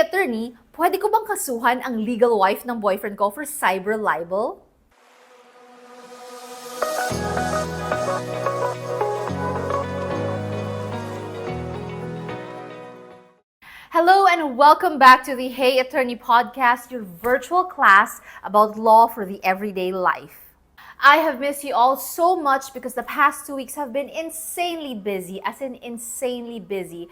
attorney, pwede ko bang kasuhan ang legal wife ng boyfriend ko for cyber libel? Hello and welcome back to the Hey Attorney podcast, your virtual class about law for the everyday life. I have missed you all so much because the past 2 weeks have been insanely busy, as in insanely busy.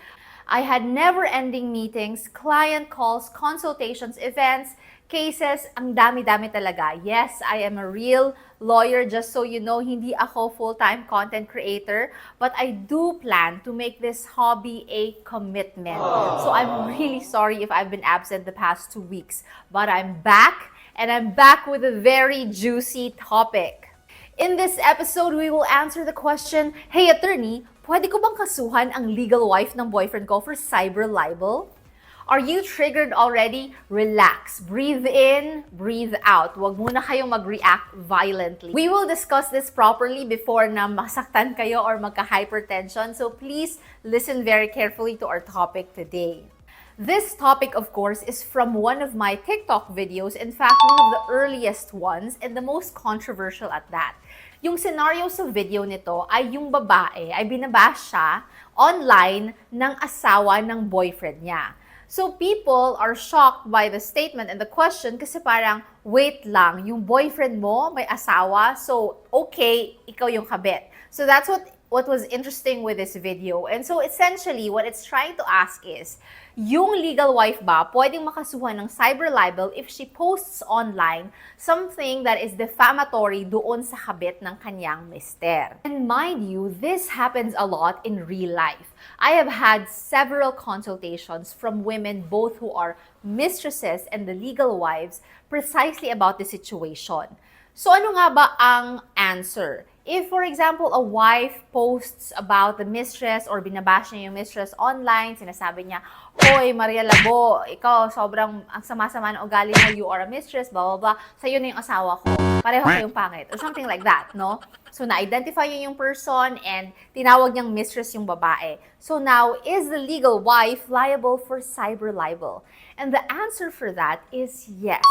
I had never-ending meetings, client calls, consultations, events, cases, ang dami-dami talaga. Yes, I am a real lawyer, just so you know, hindi ako full-time content creator, but I do plan to make this hobby a commitment. So I'm really sorry if I've been absent the past 2 weeks, but I'm back, and I'm back with a very juicy topic. In this episode, we will answer the question, Hey attorney, pwede ko bang kasuhan ang legal wife ng boyfriend ko for cyber libel? Are you triggered already? Relax. Breathe in, breathe out. Huwag muna kayong mag-react violently. We will discuss this properly before na masaktan kayo or magka-hypertension. So please listen very carefully to our topic today. This topic, of course, is from one of my TikTok videos. In fact, one of the earliest ones and the most controversial at that. Yung scenario sa video nito ay yung babae ay binabash siya online ng asawa ng boyfriend niya. So people are shocked by the statement and the question kasi parang, wait lang, yung boyfriend mo may asawa, so okay, ikaw yung kabit. So that's what was interesting with this video. And so essentially, what it's trying to ask is, yung legal wife ba pwedeng makasuhan ng cyber libel if she posts online something that is defamatory doon sa kabit ng kanyang mister? And mind you, this happens a lot in real life. I have had several consultations from women both who are mistresses and the legal wives precisely about the situation. So ano nga ba ang answer? If, for example, a wife posts about the mistress or binabash niya yung mistress online, sinasabi niya, Hoy, Maria Labo, ikaw sobrang ang sama-sama ng ugali mo, you are a mistress, blah, blah, blah, sa'yo na yung asawa ko, pareho kayong pangit, or something like that, no? So, na-identify niya yung person and tinawag niyang mistress yung babae. So now, is the legal wife liable for cyber libel? And the answer for that is yes,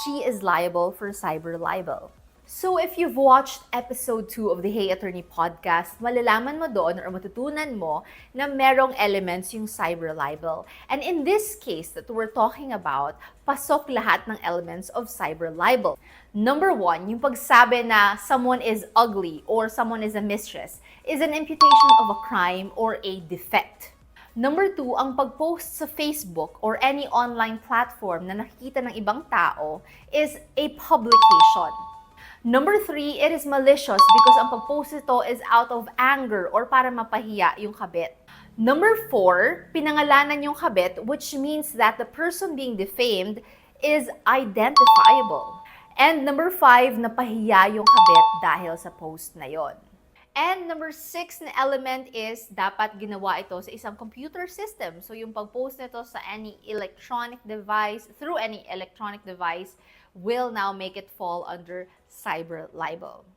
she is liable for cyber libel. So if you've watched episode 2 of the Hey Attorney podcast, malalaman mo doon or matutunan mo na merong elements yung cyber libel. And in this case that we're talking about, pasok lahat ng elements of cyber libel. Number 1, yung pagsabi na someone is ugly or someone is a mistress is an imputation of a crime or a defect. Number 2, ang pag-post sa Facebook or any online platform na nakikita ng ibang tao is a publication. Number 3, it is malicious because ang pag-post ito is out of anger or para mapahiya yung kabit. Number 4, pinangalanan yung kabit, which means that the person being defamed is identifiable. And number 5, napahiya yung kabit dahil sa post na yon. And number 6 na element is dapat ginawa ito sa isang computer system. So yung pag-post nito sa any electronic device, through any electronic device, will now make it fall under cyber libel.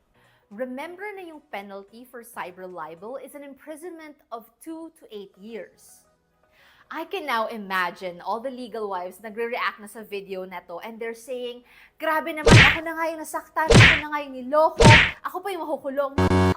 Remember na yung penalty for cyber libel is an imprisonment of 2 to 8 years. I can now imagine all the legal wives nagre-react na sa video na to and they're saying, grabe naman, ako na nga yung nasaktan, ako na nga yung niloko, ako pa yung makukulong.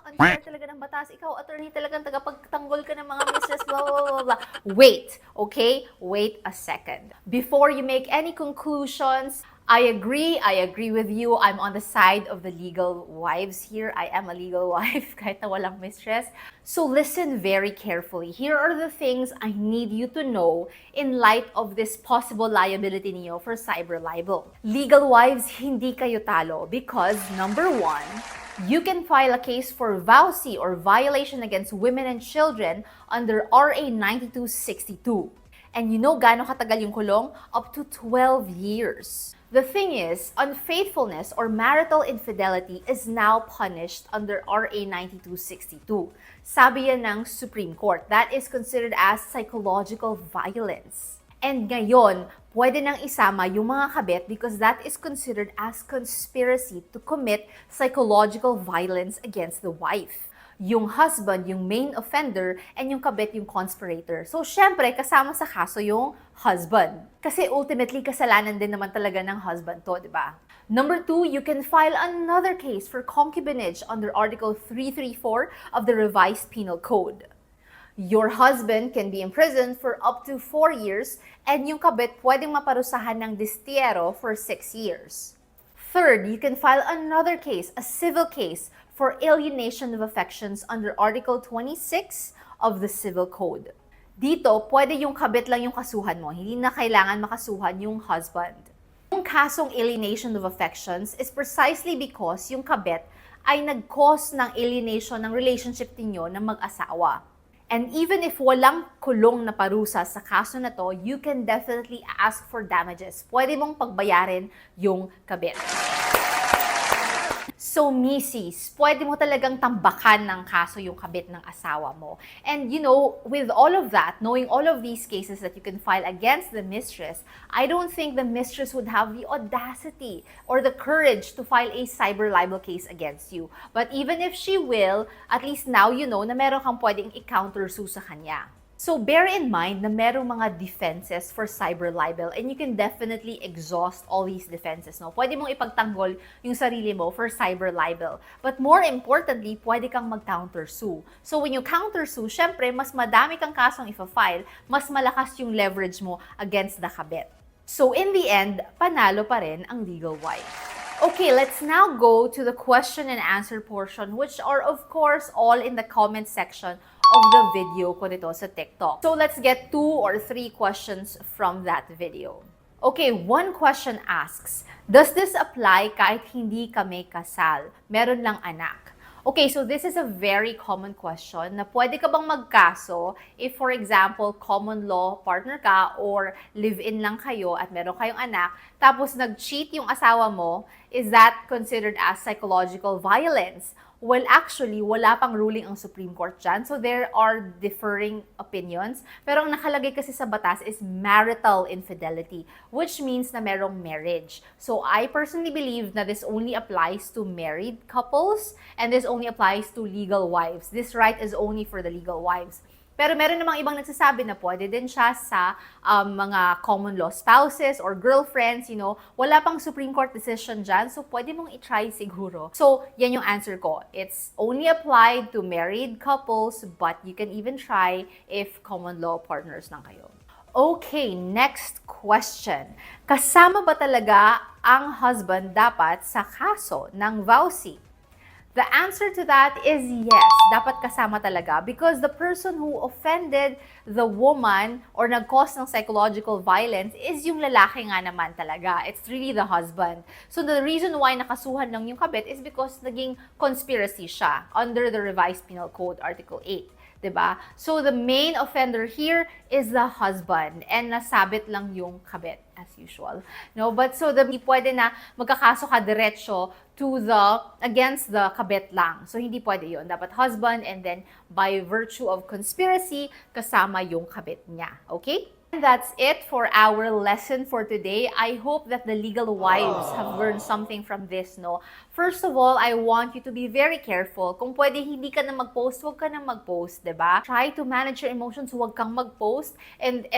Unfair talaga ng batas, ikaw attorney talagang tagapagtanggol ka ng mga mistress, blah, blah, blah, blah. Wait, okay? Wait a second. Before you make any conclusions, I agree with you. I'm on the side of the legal wives here. I am a legal wife kahit na walang mistress. So listen very carefully. Here are the things I need you to know in light of this possible liability niyo for cyber libel. Legal wives, hindi kayo talo because number 1, you can file a case for vowsy or violation against women and children under RA 9262. And you know gaano katagal yung kulong? Up to 12 years. The thing is, unfaithfulness or marital infidelity is now punished under RA 9262. Sabi yan ng Supreme Court, that is considered as psychological violence. And ngayon, pwede nang isama yung mga kabit because that is considered as conspiracy to commit psychological violence against the wife. Yung husband, yung main offender, and yung kabit, yung conspirator. So, syempre, kasama sa kaso yung husband. Kasi ultimately, kasalanan din naman talaga ng husband to, di ba? Number 2, you can file another case for concubinage under Article 334 of the Revised Penal Code. Your husband can be imprisoned for up to 4 years and yung kabit pwedeng maparusahan ng distiero for 6 years. Third, you can file another case, a civil case, for alienation of affections under Article 26 of the Civil Code. Dito, pwede yung kabit lang yung kasuhan mo, hindi na kailangan makasuhan yung husband. Yung kasong alienation of affections is precisely because yung kabit ay nag-cause ng alienation ng relationship ninyo ng mag-asawa. And even if walang kulong na parusa sa kaso na to, you can definitely ask for damages. Pwede mong pagbayarin yung kabit. So, misis, pwede mo talagang tambakan ng kaso yung kabit ng asawa mo. And you know, with all of that, knowing all of these cases that you can file against the mistress, I don't think the mistress would have the audacity or the courage to file a cyber libel case against you. But even if she will, at least now you know na meron kang pwedeng i-counter sue sa kanya. So bear in mind na merong mga defenses for cyber libel and you can definitely exhaust all these defenses. No? Pwede mong ipagtanggol yung sarili mo for cyber libel. But more importantly, pwede kang mag-countersue. So when you countersue, syempre, mas madami kang kasong ifa-file, mas malakas yung leverage mo against the kabit. So in the end, panalo pa rin ang legal wife. Okay, let's now go to the question and answer portion, which are of course all in the comment section of the video ko nito sa TikTok. So let's get 2 or 3 questions from that video. Okay, one question asks, does this apply kahit hindi kami kasal? Meron lang anak. Okay, so this is a very common question na pwede ka bang magkaso if, for example, common law partner ka or live-in lang kayo at meron kayong anak, tapos nag-cheat yung asawa mo, is that considered as psychological violence? Well, actually, wala pang ruling ang Supreme Court dyan. So, there are differing opinions. Pero ang nakalagay kasi sa batas is marital infidelity, which means na merong marriage. So, I personally believe na this only applies to married couples and this only applies to legal wives. This right is only for the legal wives. Pero meron namang ibang nagsasabi na pwede din siya sa mga common law spouses or girlfriends, you know. Wala pang Supreme Court decision dyan, so pwede mong i-try siguro. So, yan yung answer ko. It's only applied to married couples, but you can even try if common law partners lang kayo. Okay, next question. Kasama ba talaga ang husband dapat sa kaso ng vowsy? The answer to that is yes, dapat kasama talaga because the person who offended the woman or nag-cause ng psychological violence is yung lalaki nga naman talaga. It's really the husband. So the reason why nakasuhan lang yung kabit is because naging conspiracy siya under the Revised Penal Code, Article 8. Diba? So the main offender here is the husband and nasabit lang yung kabit as usual. No, but so pwede na magkakaso ka diretso to against the kabit lang. So hindi pwede 'yon. Dapat husband and then by virtue of conspiracy kasama yung kabit niya. Okay? And that's it for our lesson for today. I hope that the legal wives have learned something from this, no? First of all, I want you to be very careful. Kung pwede hindi ka na mag-post, huwag ka na mag-post, diba? Try to manage your emotions, huwag kang mag-post, and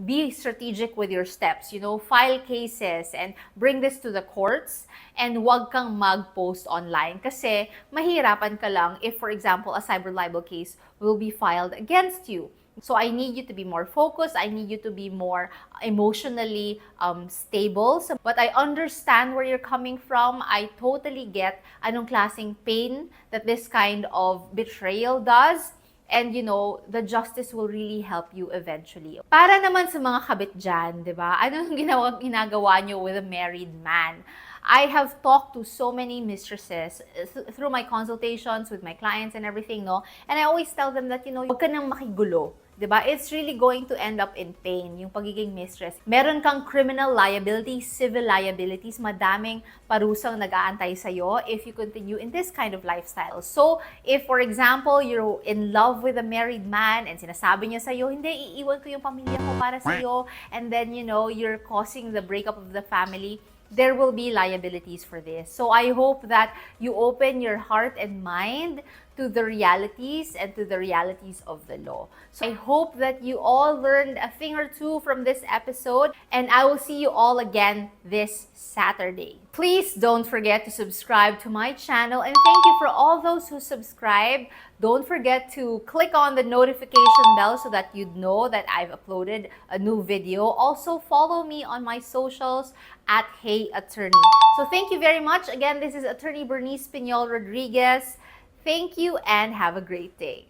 be strategic with your steps. You know, file cases and bring this to the courts, and huwag kang mag-post online. Kasi mahirapan ka lang if, for example, a cyber libel case will be filed against you. So I need you to be more focused. I need you to be more emotionally stable. But I understand where you're coming from. I totally get anong klaseng pain that this kind of betrayal does. And you know, the justice will really help you eventually. Para naman sa mga kabit dyan, di ba? Ano yung ginagawa nyo with a married man? I have talked to so many mistresses through my consultations with my clients and everything, no? And I always tell them that, you know, huwag ka nang makigulo. Diba? It's really going to end up in pain, yung pagiging mistress. Meron kang criminal liabilities, civil liabilities, madaming parusang nag-aantay sa'yo if you continue in this kind of lifestyle. So, if for example, you're in love with a married man and sinasabi niya sa'yo, hindi, iiwan ko yung pamilya ko para sa'yo, and then, you know, you're causing the breakup of the family, there will be liabilities for this. So I hope that you open your heart and mind to the realities and to the realities of the law. So I hope that you all learned a thing or two from this episode, and I will see you all again this Saturday. Please don't forget to subscribe to my channel, and thank you for all those who subscribe. Don't forget to click on the notification bell so that you'd know that I've uploaded a new video. Also, follow me on my socials at Hey Attorney. So thank you very much. Again, this is Attorney Bernice Piñol Rodriguez. Thank you and have a great day.